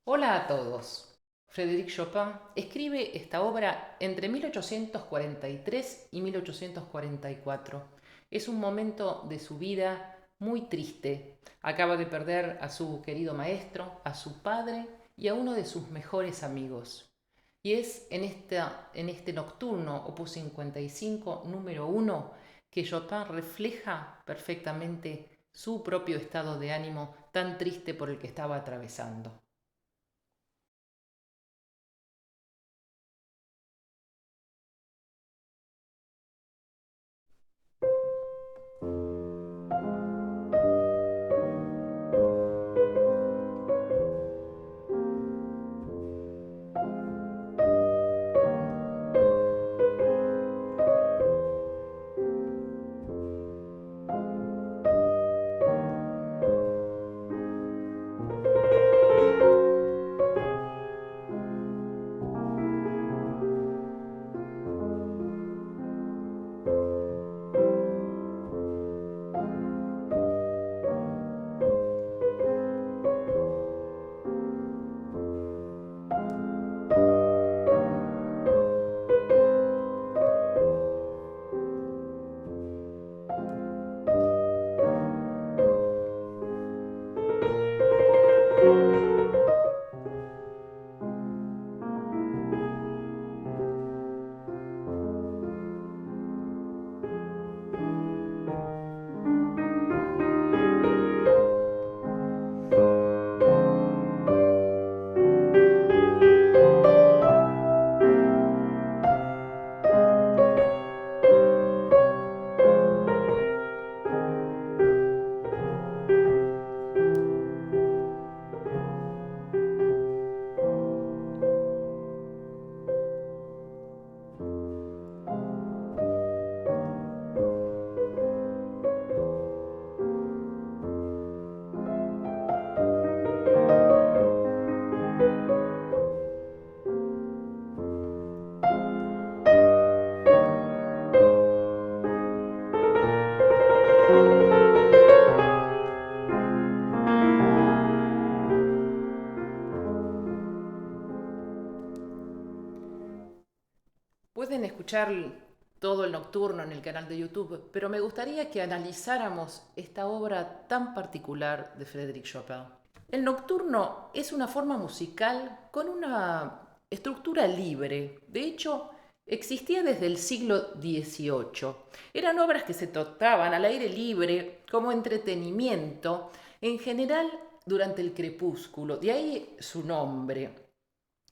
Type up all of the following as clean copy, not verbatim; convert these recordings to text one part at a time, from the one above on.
Hola a todos. Frédéric Chopin escribe esta obra entre 1843 y 1844. Es un momento de su vida muy triste. Acaba de perder a su querido maestro, a su padre y a uno de sus mejores amigos. Y es en este nocturno, opus 55, número uno, que Chopin refleja perfectamente su propio estado de ánimo tan triste por el que estaba atravesando. Pueden escuchar todo el nocturno en el canal de YouTube, pero me gustaría que analizáramos esta obra tan particular de Frédéric Chopin. El nocturno es una forma musical con una estructura libre. De hecho, existía desde el siglo XVIII. Eran obras que se tocaban al aire libre como entretenimiento, en general durante el crepúsculo. De ahí su nombre.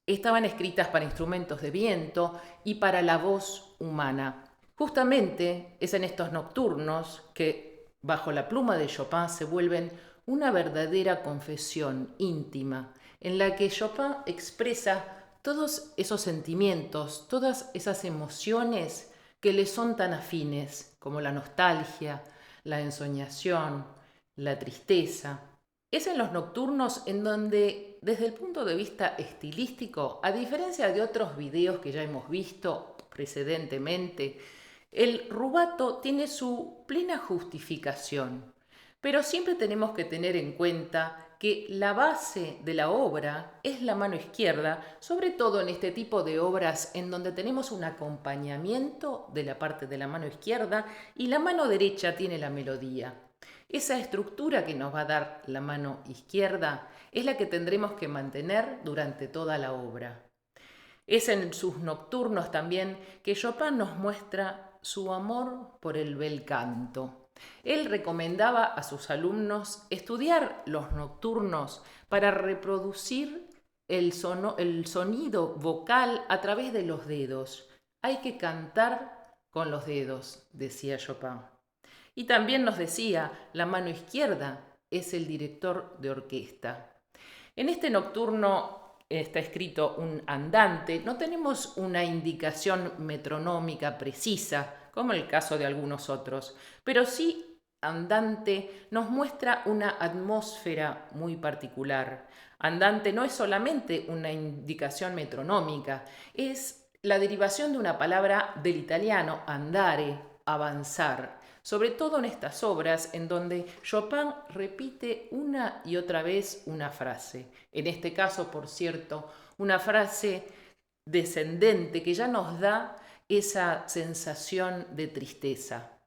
Estaban escritas para instrumentos de viento y para la voz humana. Justamente es en estos nocturnos que, bajo la pluma de Chopin, se vuelven una verdadera confesión íntima, en la que Chopin expresa todos esos sentimientos, todas esas emociones que le son tan afines, como la nostalgia, la ensoñación, la tristeza. Es en los nocturnos en donde, desde el punto de vista estilístico, a diferencia de otros videos que ya hemos visto precedentemente, el rubato tiene su plena justificación. Pero siempre tenemos que tener en cuenta que la base de la obra es la mano izquierda, sobre todo en este tipo de obras en donde tenemos un acompañamiento de la parte de la mano izquierda y la mano derecha tiene la melodía. Esa estructura que nos va a dar la mano izquierda es la que tendremos que mantener durante toda la obra. Es en sus nocturnos también que Chopin nos muestra su amor por el bel canto. Él recomendaba a sus alumnos estudiar los nocturnos para reproducir el sonido vocal a través de los dedos. Hay que cantar con los dedos, decía Chopin. Y también nos decía, la mano izquierda es el director de orquesta. En este nocturno está escrito un andante, no tenemos una indicación metronómica precisa, como en el caso de algunos otros, pero sí andante nos muestra una atmósfera muy particular. Andante no es solamente una indicación metronómica, es la derivación de una palabra del italiano andare, avanzar. sobre todo en estas obras en donde Chopin repite una y otra vez una frase. En este caso, por cierto, una frase descendente que ya nos da esa sensación de tristeza.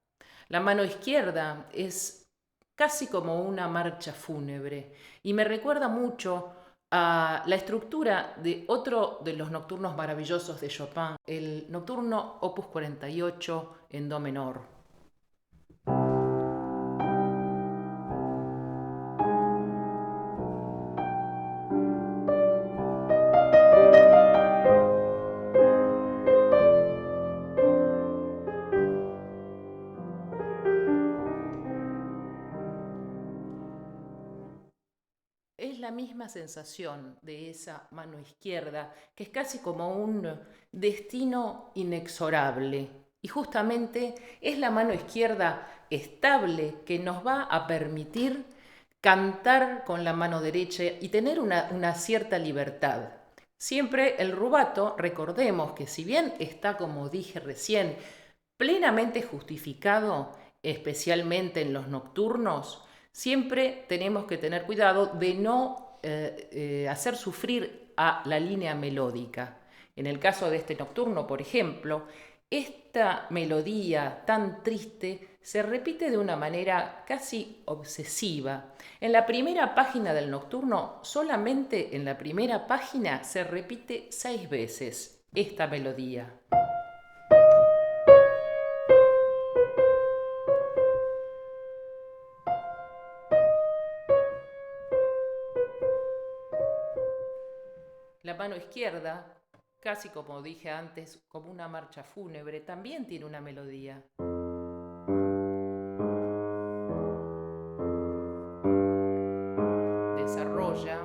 La mano izquierda es casi como una marcha fúnebre y me recuerda mucho a la estructura de otro de los nocturnos maravillosos de Chopin, el nocturno Opus 48 en do menor. Es la misma sensación de esa mano izquierda, que es casi como un destino inexorable. Y justamente es la mano izquierda estable que nos va a permitir cantar con la mano derecha y tener una cierta libertad. Siempre el rubato, recordemos que si bien está, como dije recién, plenamente justificado, especialmente en los nocturnos, siempre tenemos que tener cuidado de no hacer sufrir a la línea melódica. En el caso de este nocturno, por ejemplo, esta melodía tan triste se repite de una manera casi obsesiva. En la primera página del nocturno, solamente en la primera página se repite 6 veces esta melodía. La mano izquierda, casi como dije antes, como una marcha fúnebre, también tiene una melodía. Desarrolla.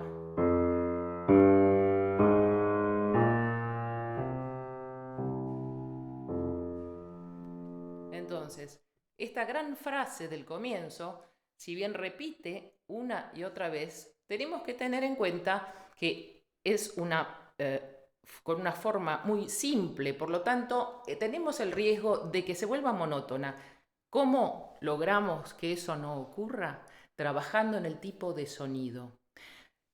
Entonces, esta gran frase del comienzo, si bien repite una y otra vez, tenemos que tener en cuenta que es con una forma muy simple, por lo tanto, tenemos el riesgo de que se vuelva monótona. ¿Cómo logramos que eso no ocurra? Trabajando en el tipo de sonido.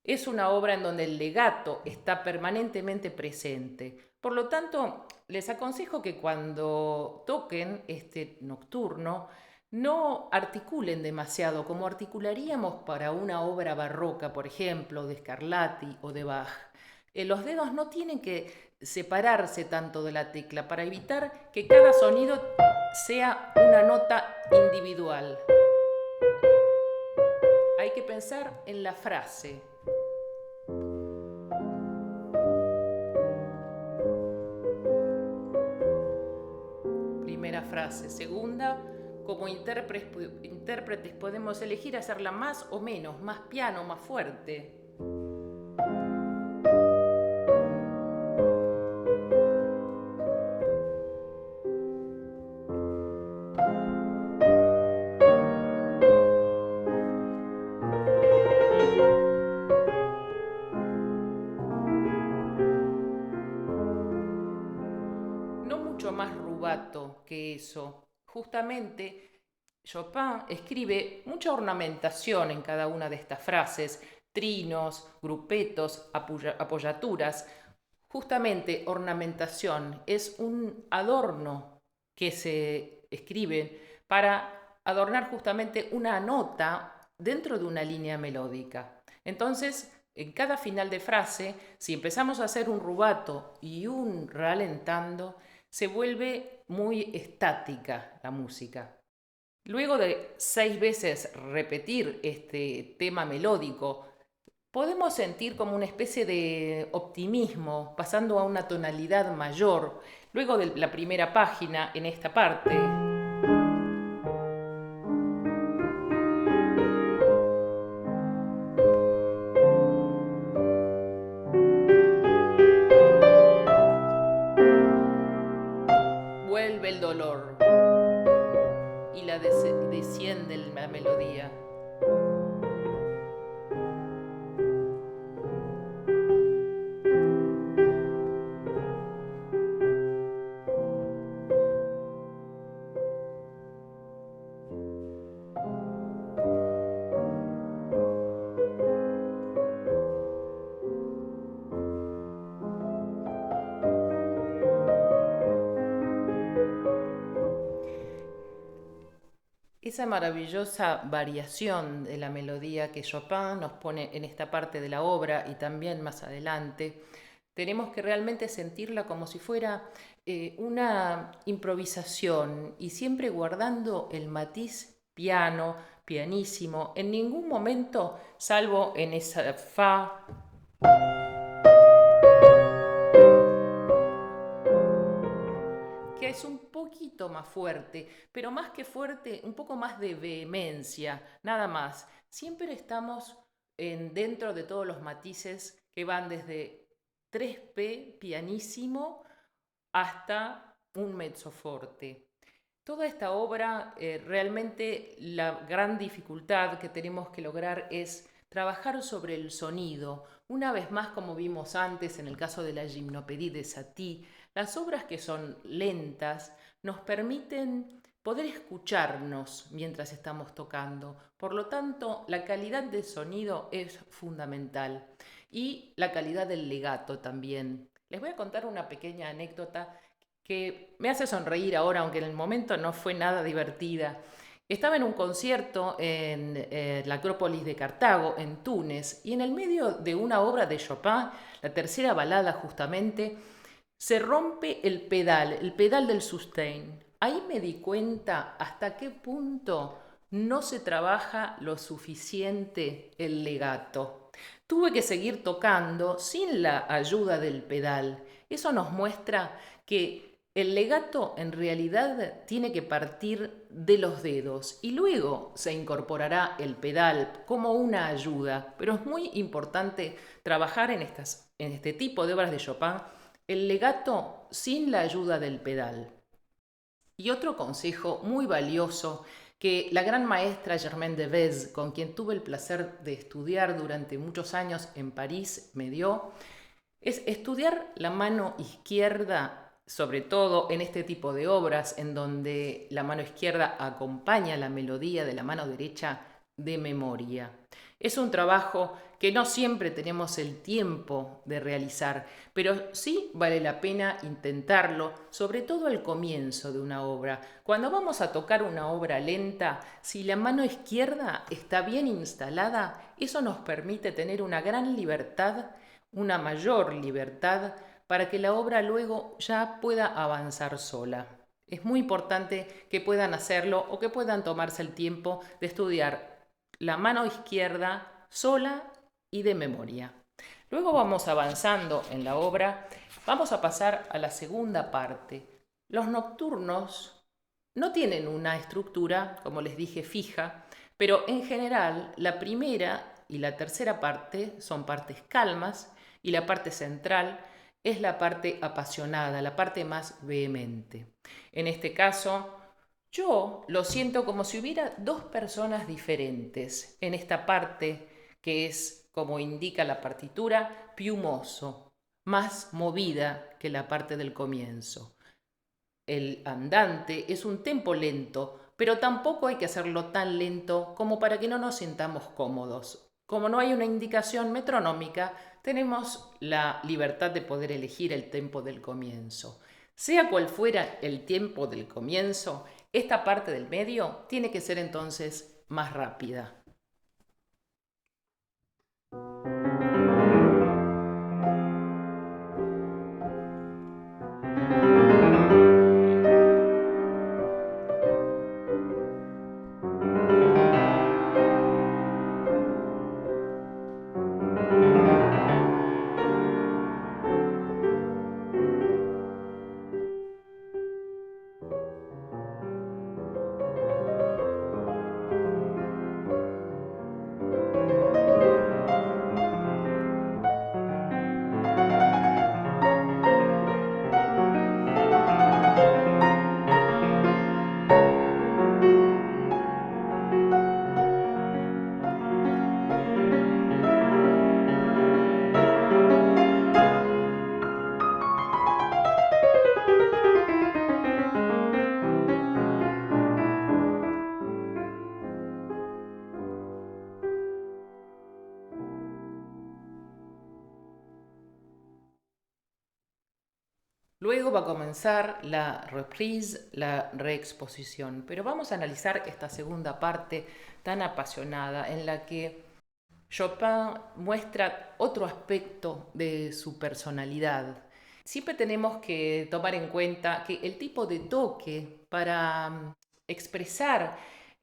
Es una obra en donde el legato está permanentemente presente. Por lo tanto, les aconsejo que cuando toquen este nocturno no articulen demasiado como articularíamos para una obra barroca, por ejemplo, de Scarlatti o de Bach. Los dedos no tienen que separarse tanto de la tecla para evitar que cada sonido sea una nota individual. Hay que pensar en la frase. Primera frase. Segunda, como intérpretes podemos elegir hacerla más o menos, más piano, más fuerte. No mucho más rubato que eso. Justamente Chopin escribe mucha ornamentación en cada una de estas frases, trinos, grupetos, apoyaturas. Justamente ornamentación es un adorno que se escribe para adornar justamente una nota dentro de una línea melódica. Entonces, en cada final de frase, si empezamos a hacer un rubato y un ralentando, se vuelve muy estática la música. Luego de 6 veces repetir este tema melódico, podemos sentir como una especie de optimismo pasando a una tonalidad mayor. Luego de la primera página, en esta parte, vuelve el dolor y desciende la melodía. esa maravillosa variación de la melodía que Chopin nos pone en esta parte de la obra y también más adelante, tenemos que realmente sentirla como si fuera una improvisación y siempre guardando el matiz piano, pianísimo, en ningún momento, salvo en esa fa, que es un poquito más fuerte, pero más que fuerte, un poco más de vehemencia, nada más. Siempre estamos dentro de todos los matices que van desde 3p pianísimo hasta un mezzoforte. Toda esta obra, realmente la gran dificultad que tenemos que lograr es trabajar sobre el sonido. Una vez más, como vimos antes en el caso de la Gymnopédie de Satie, las obras que son lentas nos permiten poder escucharnos mientras estamos tocando. Por lo tanto, la calidad del sonido es fundamental y la calidad del legato también. Les voy a contar una pequeña anécdota que me hace sonreír ahora, aunque en el momento no fue nada divertida. Estaba en un concierto en la Acrópolis de Cartago, en Túnez, y en el medio de una obra de Chopin, la tercera balada justamente, se rompe el pedal del sustain. Ahí me di cuenta hasta qué punto no se trabaja lo suficiente el legato. Tuve que seguir tocando sin la ayuda del pedal. Eso nos muestra que el legato en realidad tiene que partir de los dedos y luego se incorporará el pedal como una ayuda, pero es muy importante trabajar en este tipo de obras de Chopin el legato sin la ayuda del pedal. Y otro consejo muy valioso que la gran maestra Germaine Devez, con quien tuve el placer de estudiar durante muchos años en París, me dio, es estudiar la mano izquierda, sobre todo en este tipo de obras en donde la mano izquierda acompaña la melodía de la mano derecha de memoria. Es un trabajo que no siempre tenemos el tiempo de realizar, pero sí vale la pena intentarlo, sobre todo al comienzo de una obra. Cuando vamos a tocar una obra lenta, si la mano izquierda está bien instalada, eso nos permite tener una gran libertad, una mayor libertad, para que la obra luego ya pueda avanzar sola. Es muy importante que puedan hacerlo o que puedan tomarse el tiempo de estudiar la mano izquierda sola y de memoria. Luego vamos avanzando en la obra, vamos a pasar a la segunda parte. Los nocturnos no tienen una estructura, como les dije, fija, pero en general la primera y la tercera parte son partes calmas y la parte central es la parte apasionada, la parte más vehemente. En este caso, yo lo siento como si hubiera dos personas diferentes en esta parte que es, como indica la partitura, piumoso, más movida que la parte del comienzo. El andante es un tempo lento, pero tampoco hay que hacerlo tan lento como para que no nos sintamos cómodos. Como no hay una indicación metronómica, tenemos la libertad de poder elegir el tempo del comienzo. Sea cual fuera el tiempo del comienzo, esta parte del medio tiene que ser entonces más rápida. Luego va a comenzar la reprise, la reexposición. Pero vamos a analizar esta segunda parte tan apasionada en la que Chopin muestra otro aspecto de su personalidad. Siempre tenemos que tomar en cuenta que el tipo de toque para expresar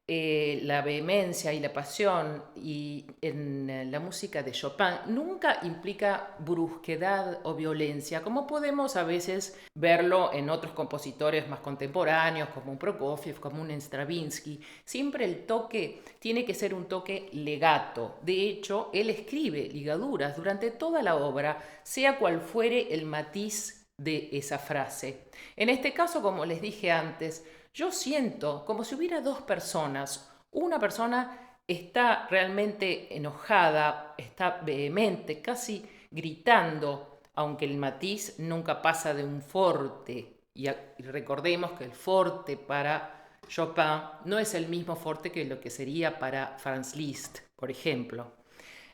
la vehemencia y la pasión y en la música de Chopin nunca implica brusquedad o violencia, como podemos a veces verlo en otros compositores más contemporáneos, como un Prokofiev, como un Stravinsky. Siempre el toque tiene que ser un toque legato. De hecho, él escribe ligaduras durante toda la obra, sea cual fuere el matiz de esa frase. En este caso, como les dije antes, yo siento como si hubiera dos personas. Una persona está realmente enojada, está vehemente, casi gritando, aunque el matiz nunca pasa de un forte. Y recordemos que el forte para Chopin no es el mismo forte que lo que sería para Franz Liszt, por ejemplo.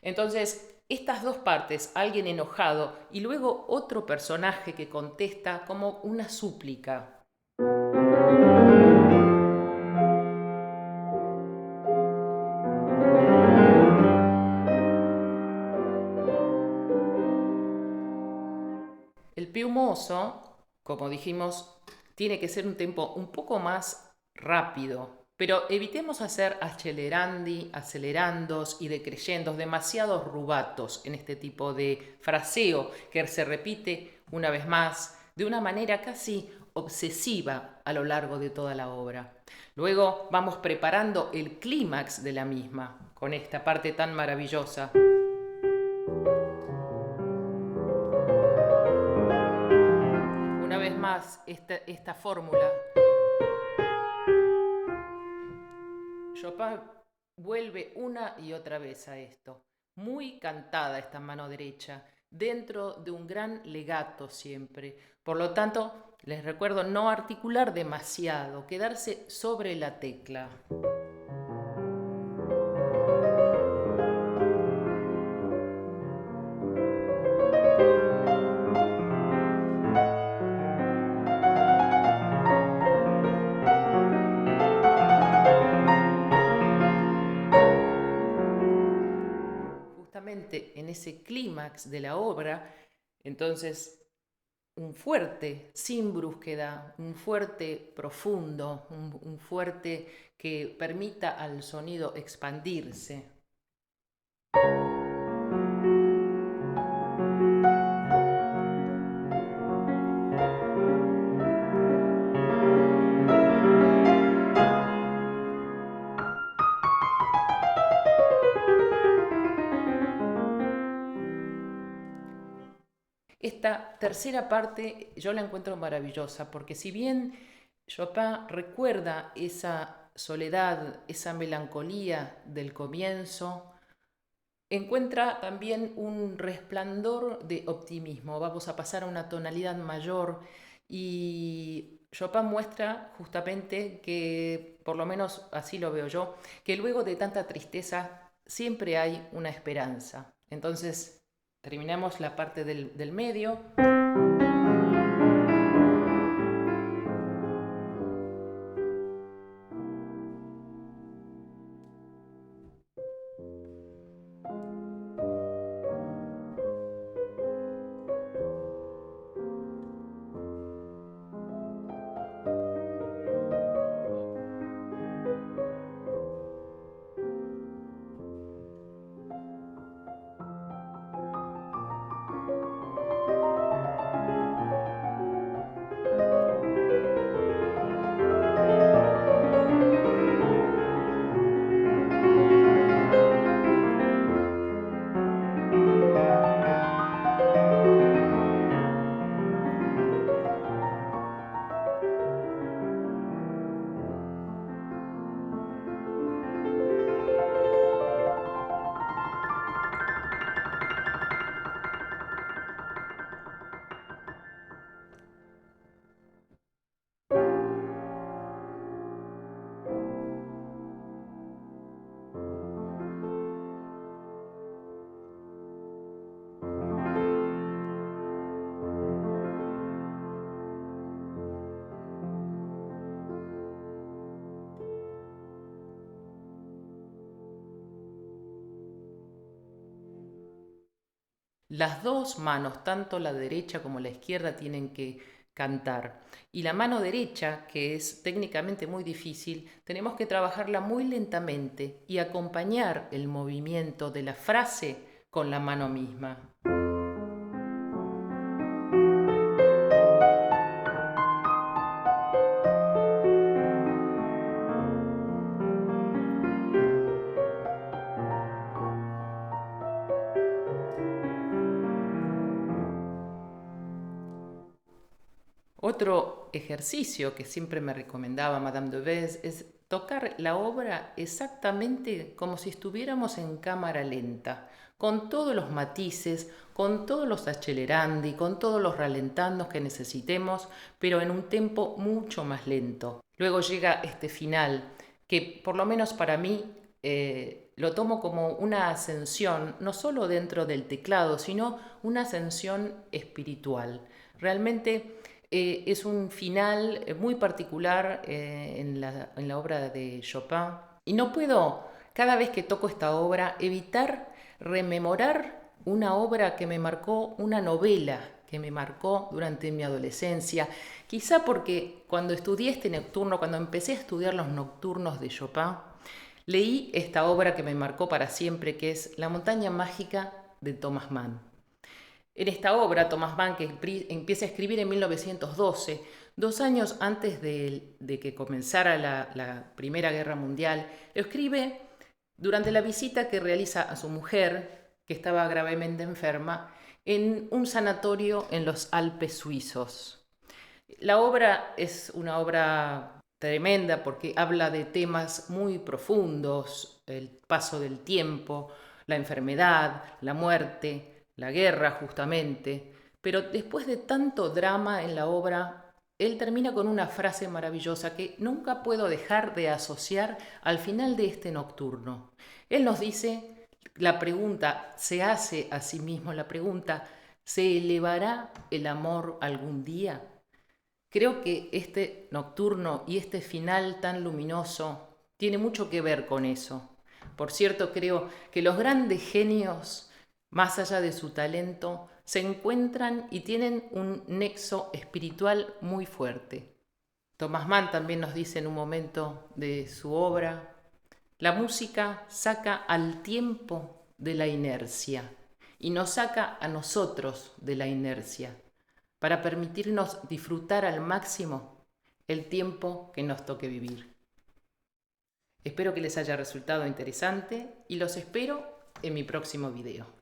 Entonces, estas dos partes, alguien enojado y luego otro personaje que contesta como una súplica. El piumoso, como dijimos, tiene que ser un tempo un poco más rápido, pero evitemos hacer accelerandi, acelerandos y decreyendos, demasiados rubatos en este tipo de fraseo que se repite una vez más de una manera casi obsesiva a lo largo de toda la obra. Luego vamos preparando el clímax de la misma con esta parte tan maravillosa. Una vez más, esta fórmula. Chopin vuelve una y otra vez a esto. Muy cantada esta mano derecha, dentro de un gran legato siempre. Por lo tanto, les recuerdo no articular demasiado, quedarse sobre la tecla. Justamente en ese clímax de la obra, entonces un fuerte sin brusquedad, un fuerte profundo, un fuerte que permita al sonido expandirse. Esta tercera parte yo la encuentro maravillosa porque si bien Chopin recuerda esa soledad, esa melancolía del comienzo, encuentra también un resplandor de optimismo. Vamos a pasar a una tonalidad mayor y Chopin muestra justamente que, por lo menos así lo veo yo, que luego de tanta tristeza siempre hay una esperanza. Entonces, terminamos la parte del medio. Las dos manos, tanto la derecha como la izquierda, tienen que cantar. Y la mano derecha, que es técnicamente muy difícil, tenemos que trabajarla muy lentamente y acompañar el movimiento de la frase con la mano misma. Otro ejercicio que siempre me recomendaba Madame Devez es tocar la obra exactamente como si estuviéramos en cámara lenta, con todos los matices, con todos los accelerandi, con todos los ralentandos que necesitemos, pero en un tempo mucho más lento. Luego llega este final, que por lo menos para mí lo tomo como una ascensión, no solo dentro del teclado, sino una ascensión espiritual. Realmente es un final muy particular en la obra de Chopin. Y no puedo, cada vez que toco esta obra, evitar rememorar una obra que me marcó, una novela que me marcó durante mi adolescencia. Quizá porque cuando estudié este nocturno, cuando empecé a estudiar los nocturnos de Chopin, leí esta obra que me marcó para siempre, que es La montaña mágica de Thomas Mann. En esta obra, Thomas Mann, que empieza a escribir en 1912, 2 años antes de que comenzara la Primera Guerra Mundial, lo escribe durante la visita que realiza a su mujer, que estaba gravemente enferma, en un sanatorio en los Alpes suizos. La obra es una obra tremenda porque habla de temas muy profundos, el paso del tiempo, la enfermedad, la muerte, la guerra justamente, pero después de tanto drama en la obra, él termina con una frase maravillosa que nunca puedo dejar de asociar al final de este nocturno. Él nos dice, la pregunta, se hace a sí mismo la pregunta, ¿se elevará el amor algún día? Creo que este nocturno y este final tan luminoso tiene mucho que ver con eso. Por cierto, creo que los grandes genios, más allá de su talento, se encuentran y tienen un nexo espiritual muy fuerte. Thomas Mann también nos dice en un momento de su obra, la música saca al tiempo de la inercia y nos saca a nosotros de la inercia para permitirnos disfrutar al máximo el tiempo que nos toque vivir. Espero que les haya resultado interesante y los espero en mi próximo video.